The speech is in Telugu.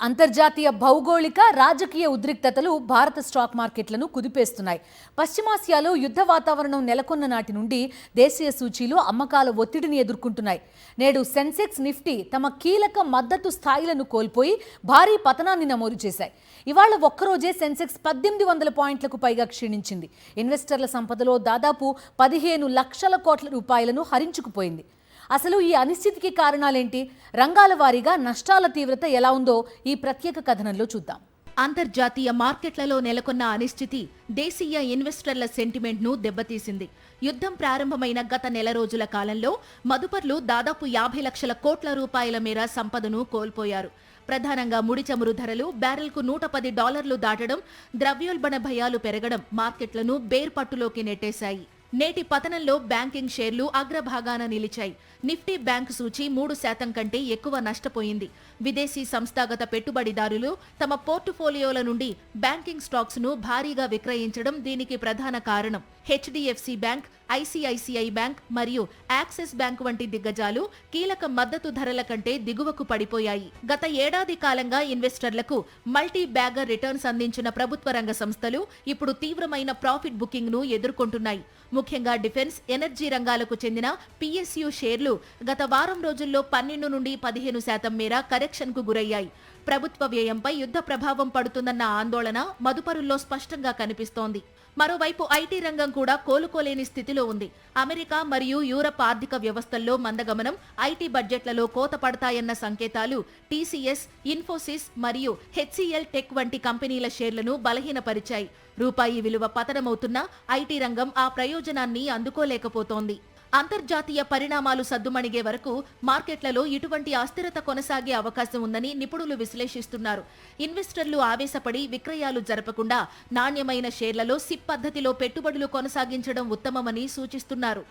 అంతర్జాతీయ భౌగోళిక రాజకీయ ఉద్రిక్తతలు భారత స్టాక్ మార్కెట్లను కుదిపేస్తున్నాయి. పశ్చిమాసియాలో యుద్ధ వాతావరణం నెలకొన్న నాటి నుండి దేశీయ సూచీలు అమ్మకాల ఒత్తిడిని ఎదుర్కొంటున్నాయి. నేడు సెన్సెక్స్, నిఫ్టీ తమ కీలక మద్దతు స్థాయిలను కోల్పోయి భారీ పతనాన్ని నమోదు చేశాయి. ఇవాళ ఒక్కరోజే సెన్సెక్స్ 1800 పాయింట్లకు పైగా క్షీణించింది. ఇన్వెస్టర్ల సంపదలో దాదాపు 15 లక్షల కోట్ల రూపాయలను హరించుకుపోయింది. అసలు ఈ అనిశ్చితికి కారణాలేంటి, రంగాల వారీగా నష్టాల తీవ్రత ఎలా ఉందో ఈ ప్రత్యేక కథనంలో చూద్దాం. అంతర్జాతీయ మార్కెట్లలో నెలకొన్న అనిశ్చితి దేశీయ ఇన్వెస్టర్ల సెంటిమెంట్ను దెబ్బతీసింది. యుద్ధం ప్రారంభమైన గత నెల రోజుల కాలంలో మదుపర్లు దాదాపు 50 లక్షల కోట్ల రూపాయల మేర సంపదను కోల్పోయారు. ప్రధానంగా ముడి చమురు ధరలు బ్యారెల్కు $110 దాటడం, ద్రవ్యోల్బణ భయాలు పెరగడం మార్కెట్లను బేర్పట్టులోకి నెట్టేశాయి. నేటి పతనంలో బ్యాంకింగ్ షేర్లు అగ్రభాగాన నిలిచాయి. నిఫ్టీ బ్యాంక్ సూచీ 3% కంటే ఎక్కువ నష్టపోయింది. విదేశీ సంస్థాగత పెట్టుబడిదారులు తమ పోర్టుఫోలియోల నుండి బ్యాంకింగ్ స్టాక్స్ ను భారీగా విక్రయించడం దీనికి ప్రధాన కారణం. హెచ్డిఎఫ్సి బ్యాంక్, ఐసిఐసిఐ బ్యాంక్ మరియు యాక్సిస్ బ్యాంక్ వంటి దిగ్గజాలు కీలక మద్దతు ధరల కంటే దిగువకు పడిపోయాయి. గత ఏడాది కాలంగా ఇన్వెస్టర్లకు మల్టీ బ్యాగర్ రిటర్న్స్ అందించిన ప్రభుత్వ రంగ సంస్థలు ఇప్పుడు తీవ్రమైన ప్రాఫిట్ బుకింగ్ ను ఎదుర్కొంటున్నాయి. ముఖ్యంగా డిఫెన్స్, ఎనర్జీ రంగాలకు చెందిన పిఎస్యు షేర్లు గత వారం రోజుల్లో 12 నుండి 15% మేర కరెక్షన్ కు గురయ్యాయి. ప్రభుత్వ వ్యయంపై యుద్ధ ప్రభావం పడుతుందన్న ఆందోళన మదుపరుల్లో స్పష్టంగా కనిపిస్తోంది. మరోవైపు ఐటీ రంగం కూడా కోలుకోలేని స్థితిలో ఉంది. అమెరికా మరియు యూరప్ ఆర్థిక వ్యవస్థల్లో మందగమనం, ఐటీ బడ్జెట్లలో కోత పడతాయన్న సంకేతాలు టీసీఎస్, ఇన్ఫోసిస్ మరియు హెచ్సిఎల్ టెక్ వంటి కంపెనీల షేర్లను బలహీనపరిచాయి. రూపాయి విలువ పతనమవుతున్నా ఐటీ రంగం ఆ ప్రయోజనాన్ని అందుకోలేకపోతోంది. అంతర్జాతీయ పరిణామాలు సద్దుమణిగే వరకు మార్కెట్లలో ఇటువంటి అస్థిరత కొనసాగే అవకాశం ఉందని నిపుణులు విశ్లేషిస్తున్నారు. ఇన్వెస్టర్లు ఆవేశపడి విక్రయాలు జరపకుండా నాణ్యమైన షేర్లలో సిప్ పద్ధతిలో పెట్టుబడులు కొనసాగించడం ఉత్తమమని సూచిస్తున్నారు.